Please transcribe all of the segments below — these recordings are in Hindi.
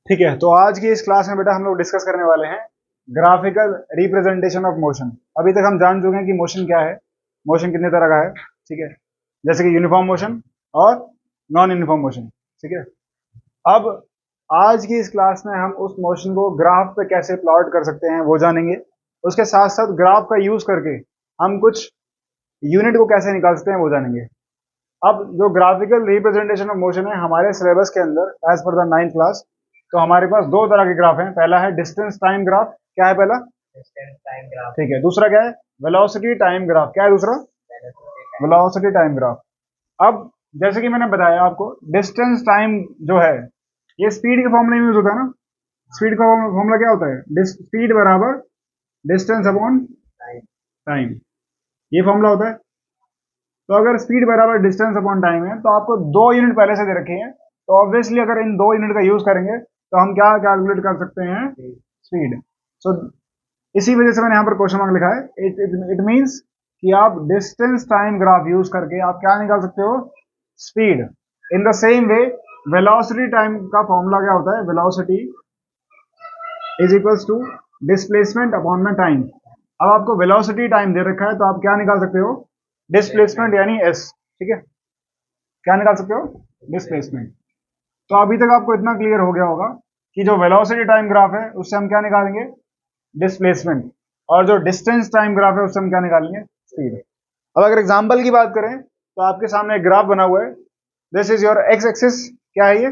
ठीक है, तो आज की इस क्लास में बेटा हम लोग डिस्कस करने वाले हैं ग्राफिकल रिप्रेजेंटेशन ऑफ मोशन। अभी तक हम जान चुके हैं कि मोशन क्या है, मोशन कितने तरह का है। ठीक है, जैसे कि यूनिफॉर्म मोशन और नॉन यूनिफॉर्म मोशन। ठीक है, अब आज की इस क्लास में हम उस मोशन को ग्राफ पे कैसे प्लॉट कर सकते हैं वो जानेंगे। उसके साथ साथ ग्राफ का यूज करके हम कुछ यूनिट को कैसे निकाल सकते हैं वो जानेंगे। अब जो ग्राफिकल रिप्रेजेंटेशन ऑफ मोशन है हमारे सिलेबस के अंदर as per the 9th class, तो हमारे पास दो तरह के ग्राफ हैं। पहला है डिस्टेंस टाइम ग्राफ। क्या है पहला? Distance time graph. ठीक है, दूसरा क्या है? Velocity time graph. क्या है दूसरा? Velocity time graph. अब जैसे कि मैंने बताया आपको, डिस्टेंस टाइम जो है ये स्पीड के फॉर्मूले में यूज होता है ना। स्पीड का फॉर्मूला क्या होता है? स्पीड बराबर डिस्टेंस अपॉन टाइम, ये फॉर्मूला होता है। तो अगर स्पीड बराबर डिस्टेंस अपॉन टाइम है तो आपको दो यूनिट पहले से दे रखे हैं, तो ऑब्वियसली अगर इन दो यूनिट का यूज करेंगे तो हम क्या कैलकुलेट कर सकते हैं? स्पीड। सो इसी वजह से मैंने यहाँ पर क्वेश्चन मार्क लिखा है। इट मींस कि आप डिस्टेंस टाइम ग्राफ यूज करके आप क्या निकाल सकते हो? Speed. In the same way velocity time का फॉर्मूला क्या होता है? Velocity is equals to displacement upon में टाइम। अब आपको वेलोसिटी टाइम दे रखा है तो आप क्या निकाल सकते हो? डिस्प्लेसमेंट यानी एस। ठीक है, क्या निकाल सकते हो? डिस्प्लेसमेंट। तो अभी तक आपको इतना क्लियर हो गया होगा कि जो वेलोसिटी टाइम ग्राफ है उससे हम क्या निकालेंगे? डिस्प्लेसमेंट। और जो डिस्टेंस टाइम ग्राफ है उससे हम क्या निकालेंगे? स्पीड। अब अगर एग्जांपल की बात करें तो आपके सामने एक ग्राफ बना हुआ है। This is your x axis. क्या है ये?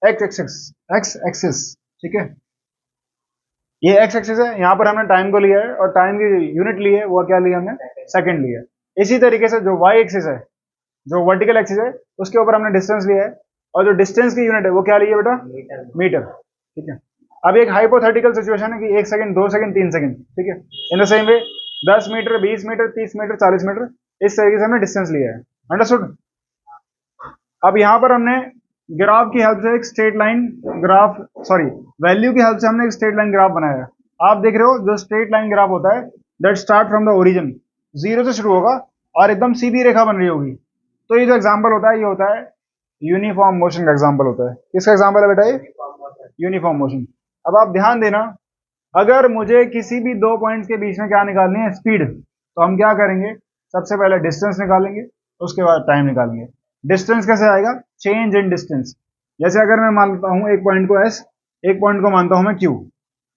X axis. X axis. ठीक है, ये एक्स एक्सिस है। यहाँ पर हमने टाइम को लिया है और टाइम की यूनिट ली है, वो क्या लिया हमने? सेकंड लिया है। इसी तरीके से जो वाई एक्सिस है, जो वर्टिकल एक्सिस है, उसके ऊपर हमने डिस्टेंस लिया है और जो डिस्टेंस की यूनिट है वो क्या ली है बेटा? मीटर। ठीक है, अब एक हाइपोथेटिकल सिचुएशन है कि 1 सेकंड, 2 सेकंड, 3 सेकंड। ठीक है, in the same way 10 metre, 20 metre, 30 metre, 40 metre, इस तरीके से हमने डिस्टेंस लिया है। अंडरस्टूड? अब यहाँ पर हमने ग्राफ की हेल्प से एक straight line graph, sorry, value की हेल्प से हमने एक स्ट्रेट लाइन ग्राफ बनाया है। आप देख रहे हो जो स्ट्रेट लाइन ग्राफ होता है that start from the origin, zero से शुरू होगा और एकदम सीधी रेखा बन रही होगी। तो ये जो एग्जांपल होता है ये होता है यूनिफॉर्म मोशन का एग्जांपल होता है। किसका एग्जांपल है बेटा ये? Uniform motion. अब आप ध्यान देना, अगर मुझे किसी भी दो पॉइंट्स के बीच में क्या निकालनी है? स्पीड। तो हम क्या करेंगे? सबसे पहले डिस्टेंस निकालेंगे, उसके बाद टाइम निकालेंगे। डिस्टेंस कैसे आएगा? Change in distance. जैसे अगर मैं मानता हूं एक पॉइंट को एस, एक पॉइंट को मानता हूं मैं क्यू।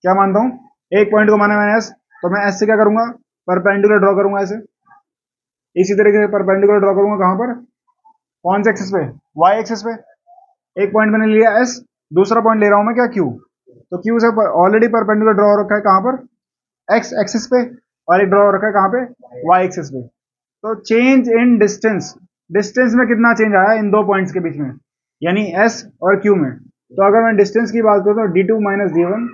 क्या मानता हूं? एक पॉइंट को माना मैंने एस, तो मैं एस से क्या करूंगा? परपेंडिकुलर ड्रॉ करूंगा ऐसे। इसी तरीके से परपेंडिकुलर ड्रॉ करूंगा कहां पर? कौन से एक्सिस पे? वाई एक्सिस पे। एक पॉइंट मैंने लिया एस, दूसरा पॉइंट ले रहा हूं मैं क्या? क्यू। तो क्यू से ऑलरेडी परपेंडिकुलर ड्रॉ रखा है कहां पर? एक्स एक्सिस पे। और एक ड्रॉ रखा है कहां पे? वाई एक्सिस पे। तो चेंज इन डिस्टेंस, डिस्टेंस में कितना चेंज आया इन दो पॉइंट्स के बीच में, यानी एस और क्यू में। तो अगर मैं डिस्टेंस की बात करूं तो d2 माइनस d1,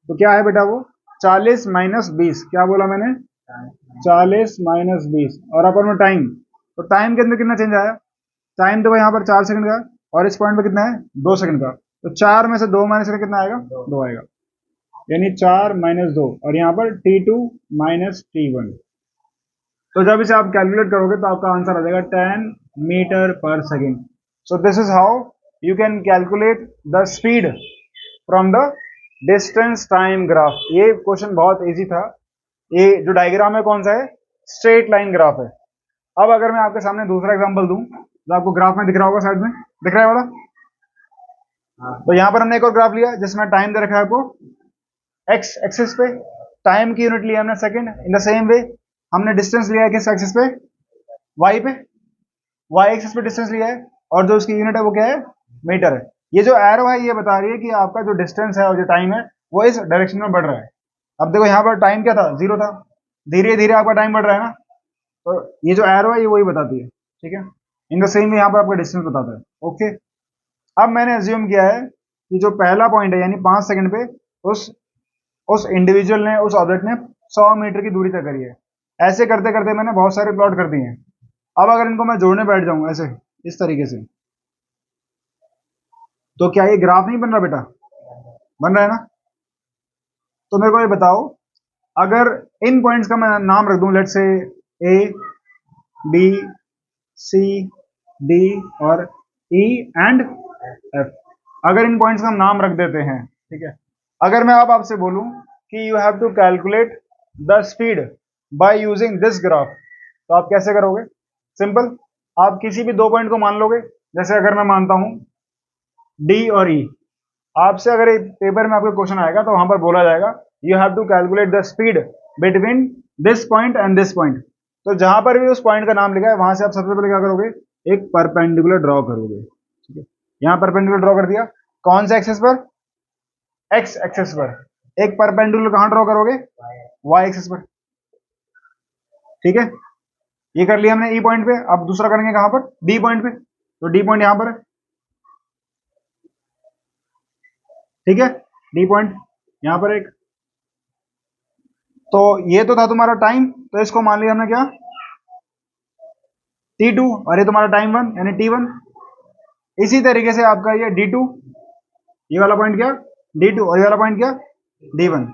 तो क्या है बेटा वो? 40 माइनस 20। क्या बोला मैंने? 40 माइनस 20। और अपन में टाइम, तो टाइम के अंदर कितना चेंज आया? टाइम देखो यहाँ पर 4 सेकंड का और इस पॉइंट पे कितना है? 2 सेकंड का। तो 4 में से 2 माइनस करके कितना आएगा? 2 आएगा, यानी 4 माइनस 2। और यहाँ पर t2 माइनस t1। तो जब इसे आप कैलकुलेट करोगे तो आपका आंसर आ जाएगा 10 मीटर पर second. So this is how you can calculate the speed from the distance time graph. ये क्वेश्चन बहुत इजी था। ये जो डायग्राम है कौन सा है? स्ट्रेट लाइन ग्राफ है। अब अगर मैं आपके सामने दूसरा एग्जांपल दूं जो आपको ग्राफ में दिख रहा होगा, साइड में दिख रहा है वाला। तो यहाँ पर हमने एक और ग्राफ लिया जिसमें टाइम दे रखा है आपको एक्स एक्सिस पे, टाइम की यूनिट लिया हमने सेकंड। इन द सेम वे हमने डिस्टेंस लिया है किस एक्सिस पे? वाई पे। वाई एक्सिस पे डिस्टेंस लिया है और जो उसकी यूनिट है वो क्या है? मीटर है। ये जो एरो है ये बता रही है कि आपका जो डिस्टेंस है और जो टाइम है वो इस डायरेक्शन में बढ़ रहा है। अब देखो यहाँ पर टाइम क्या था? जीरो था। धीरे धीरे आपका टाइम बढ़ रहा है ना, तो ये जो एरो है ये वही बताती है। ठीक है, इन द सेम वे यहाँ पर आपका डिस्टेंस बताता है। ओके, अब मैंने अज्यूम किया है कि जो पहला पॉइंट है यानी 5 सेकंड पे उस इंडिविजुअल ने, उस ऑब्जेक्ट ने 100 मीटर की दूरी तय करी है। ऐसे करते करते मैंने बहुत सारे प्लॉट कर दिए हैं। अब अगर इनको मैं जोड़ने बैठ जाऊं ऐसे, इस तरीके से, तो क्या ये ग्राफ नहीं बन रहा बेटा? बन रहा है ना? तो मेरे को ये बताओ, अगर इन पॉइंट्स का मैं नाम रख दूं, let's say A, B, C, D और ई एंड एफ। अगर इन पॉइंट्स का हम नाम रख देते हैं, ठीक है। अगर मैं अब आपसे बोलूं कि you have to calculate the speed by using this graph, तो आप कैसे करोगे? सिंपल, आप किसी भी दो पॉइंट को मान लोगे। जैसे अगर मैं मानता हूं डी और ई, आपसे अगर एक पेपर में आपका क्वेश्चन आएगा तो वहां पर बोला जाएगा you have to calculate the speed between this point and this point. तो जहां पर भी उस पॉइंट का नाम लिखा है वहां से आप सबसे पहले क्या करोगे? एक परपेंडिकुलर ड्रॉ करोगे, ठीक है। यहां परपेंडिकुलर ड्रॉ कर दिया, कौन से एक्सेस पर? एक्स एक्सेस पर। एक परपेंडिकुलर कहां ड्रॉ करोगे? वाई एक्सेस पर, ठीक है। ये कर लिया हमने ई पॉइंट पे। अब दूसरा करेंगे कहां पर? डी पॉइंट पे। तो डी पॉइंट यहां पर है, ठीक है। डी पॉइंट यहां पर एक, तो ये तो था तुम्हारा टाइम, तो इसको मान लिया हमने क्या? T2, और ये तुम्हारा टाइम 1 यानी T1। इसी तरीके से आपका ये D2, ये वाला पॉइंट क्या? D2, और ये वाला पॉइंट क्या? D1।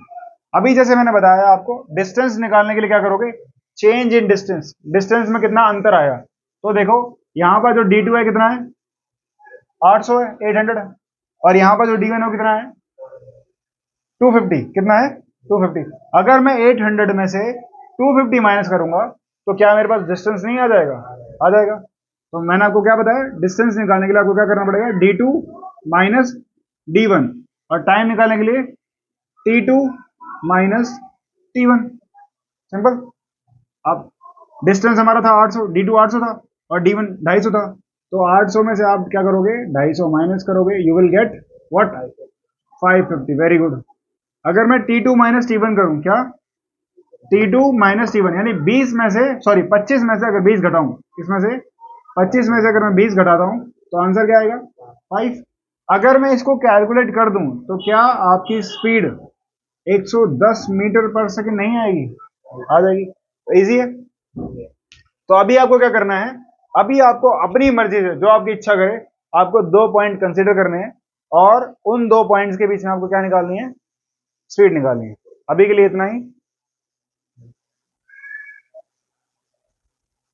अभी जैसे मैंने बताया आपको, डिस्टेंस निकालने के लिए क्या करोगे? चेंज इन डिस्टेंस, डिस्टेंस में कितना अंतर आया। तो देखो यहां पर जो D2 है कितना है? 800 है, 800 है। और यहां पर जो D1 है वो कितना है? 250। कितना है? 250। अगर मैं 800 में से 250 माइनस करूंगा तो क्या मेरे पास डिस्टेंस नहीं आ जाएगा? आ जाएगा। तो मैंने आपको क्या बताया? डिस्टेंस निकालने के लिए आपको क्या करना पड़ेगा? D2 माइनस D1, और टाइम निकालने के लिए T2 माइनस T1। सिंपल। अब डिस्टेंस हमारा था 800, D2 800 था, और D1 250 था। तो 800 में से आप क्या करोगे? 250 माइनस करोगे, you will get what? 550। Very good. अगर मैं T2 माइनस T1 करूं, क्या? T2 माइनस T1 यानी 20 में से, सॉरी 25 में से अगर 20 घटाऊं, इसमें से 25 में से अगर मैं 20 घटाता हूं तो आंसर क्या आएगा? 5। अगर मैं इसको कैलकुलेट कर दूं तो क्या आपकी स्पीड 110 मीटर पर सेकंड नहीं आएगी? आ जाएगी। तो इजी है। तो अभी आपको क्या करना है? अभी आपको अपनी मर्जी से जो आपकी इच्छा करे, आपको दो पॉइंट कंसीडर करने हैं, और उन दो पॉइंट्स के बीच में आपको क्या निकालनी है? स्पीड निकालनी है। अभी के लिए इतना ही।